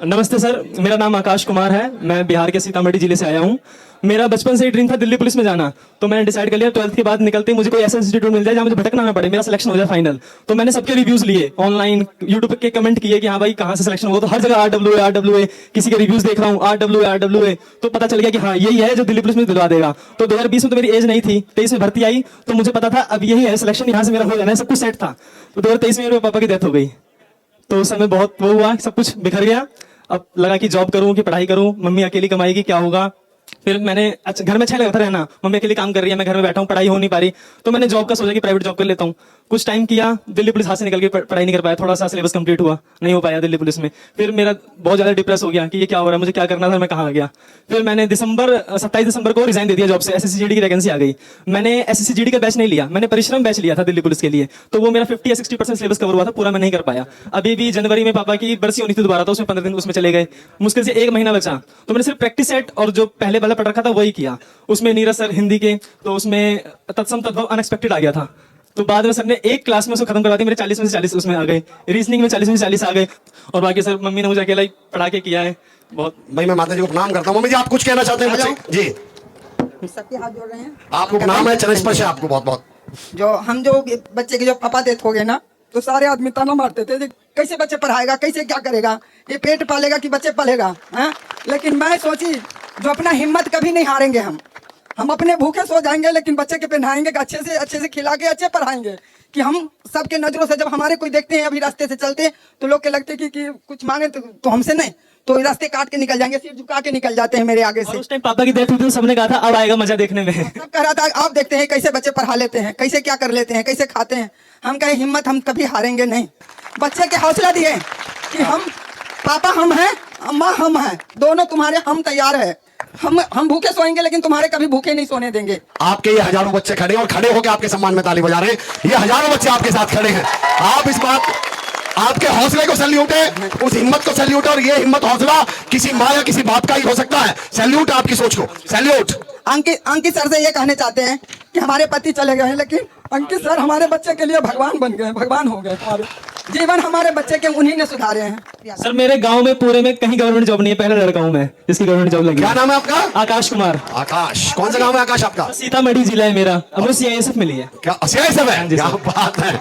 नमस्ते सर, मेरा नाम आकाश कुमार है। मैं बिहार के सीतामढ़ी जिले से आया हूँ। मेरा बचपन से ही ड्रीम था दिल्ली पुलिस में जाना, तो मैंने डिसाइड कर लिया 12th के बाद निकलते ही मुझे कोई ऐसा इंस्टीट्यूट मिल जाए जहाँ मुझे भटकना ना पड़े, मेरा सिलेक्शन हो जाए फाइनल। तो मैंने सबके रिव्यूज लिए, ऑनलाइन यूट्यूब के कमेंट किए कि हाँ भाई कहाँ से सिलेक्शन हुआ, तो हर जगह RWA किसी के रिव्यूज देख रहा हूँ, RWA, तो पता चल गया कि हाँ यही है जो दिल्ली पुलिस में दिलवा देगा। तो 2020 में तो मेरी एज नहीं थी, 23 में भर्ती आई, तो मुझे पता था अब यही है सिलेक्शन, यहाँ से मेरा हो जाना है, सब कुछ सेट था। तो 2023 में मेरे पापा की डेथ हो गई, तो उस समय बहुत वो हुआ, सब कुछ बिखर गया। अब लगा कि जॉब करूं कि पढ़ाई करूं, मम्मी अकेली कमाएगी क्या होगा। फिर मैंने अच्छा घर में अच्छा लगा था रहना, मम्मी अकेली काम कर रही है, मैं घर में बैठा हूँ, पढ़ाई हो नहीं पा रही, तो मैंने जॉब का सोचा कि प्राइवेट जॉब कर लेता हूँ। कुछ टाइम किया, दिल्ली पुलिस हाथ से निकल के पढ़ाई नहीं कर पाया, थोड़ा सा सिलेबस कंप्लीट हुआ, नहीं हो पाया दिल्ली पुलिस में। फिर मेरा बहुत ज्यादा डिप्रेस हो गया कि ये क्या हो रहा है, मुझे क्या करना था, मैं कहाँ आ गया। फिर मैंने 27 दिसंबर को रिजाइन दे दिया जॉब से, SSC-GD की वैकेंसी आ गई। मैंने SSC-GD का बैच नहीं लिया, मैंने परिश्रम बैच लिया था दिल्ली पुलिस के लिए, तो वो मेरा 50 या 60% सिलेबस कवर हुआ था, पूरा मैं नहीं कर पाया। अभी भी जनवरी में पापा की बरसी होनी थी दोबारा, तो उसमें 15 दिन उसमें चले गए, मुश्किल से 1 महीना बचा। तो मैंने सिर्फ प्रैक्टिस सेट और जो पहले वाला पढ़ रखा था वही किया। उसमें नीरज सर हिंदी के, तो उसमें तत्सम तद्भव अनएक्सपेक्टेड आ गया था, तो बाद में सर ने एक क्लास में उसको खत्म करवा दिया, मेरे 40 में से 40 उसमें आ गए, रीजनिंग में 40 में से 40 आ गए। और बाकी सर मम्मी ने मुझे अकेला ही पढ़ा के किया है बहुत। भाई मैं माता जी को प्रणाम करता हूँ। मम्मी जी आप कुछ कहना चाहते हैं बच्चे जी? सबके हाथ जोड़ रहे हैं। आपको प्रणाम है, चरण स्पर्श है आपको बहुत बहुत। जो बच्चे के जो पापा डेथ हो गए ना, तो सारे आदमी ताना मारते थे कैसे बच्चे पढ़ाएगा, कैसे क्या करेगा, ये पेट पालेगा कि बच्चे पलेगा है? लेकिन मैं सोची जो अपना हिम्मत कभी नहीं हारेंगे, हम अपने भूखे सो जाएंगे लेकिन बच्चे के पहनाएंगे, अच्छे से खिला के अच्छे पढ़ाएंगे। कि हम सबके नजरों से जब हमारे कोई देखते हैं, अभी रास्ते से चलते हैं तो लोग के लगते हैं कि कुछ मांगे तो हमसे नहीं, तो रास्ते काट के निकल जाएंगे, सिर झुका के निकल जाते हैं मेरे आगे से। उस टाइम पापा की डेथ हुई थी तो सबने कहा था अब आएगा मजा देखने में। सब कह रहा था आप देखते हैं कैसे बच्चे पढ़ा लेते हैं, कैसे क्या कर लेते हैं, कैसे खाते हैं। हम कहे हिम्मत हम कभी हारेंगे नहीं। बच्चे के हौसला दिए कि हम पापा हम हैं, अम्मा हम हैं, दोनों तुम्हारे हम तैयार है। हम भूखे सोएंगे लेकिन तुम्हारे कभी भूखे नहीं सोने देंगे। आपके ये हजारों बच्चे खड़े हैं और खड़े होकर आपके सम्मान में ताली बजा रहे हैं। ये हजारों बच्चे आपके साथ खड़े हैं। आप इस बात, आपके हौसले को सैल्यूट है, उस हिम्मत को सैल्यूट है। और ये हिम्मत हौसला किसी माँ या किसी बाप का ही हो सकता है। सैल्यूट आपकी सोच को, सैल्यूट। अंकित सर से ये कहने चाहते हैं कि हमारे पति चले गए हैं, लेकिन अंकित सर हमारे बच्चे के लिए भगवान बन गए, भगवान हो गए। हमारे जीवन हमारे बच्चे के उन्हीं ने सुधारे हैं। सर मेरे गांव में पूरे में कहीं गवर्नमेंट जॉब नहीं है, पहला लड़का हूं मैं जिसकी गवर्नमेंट जॉब लगी। क्या नाम है आपका? आकाश कुमार। आकाश, कौन सा गांव है आकाश आपका? सीतामढ़ी जिला है मेरा, अब CISF मिली है। क्या CISF है? क्या बात है।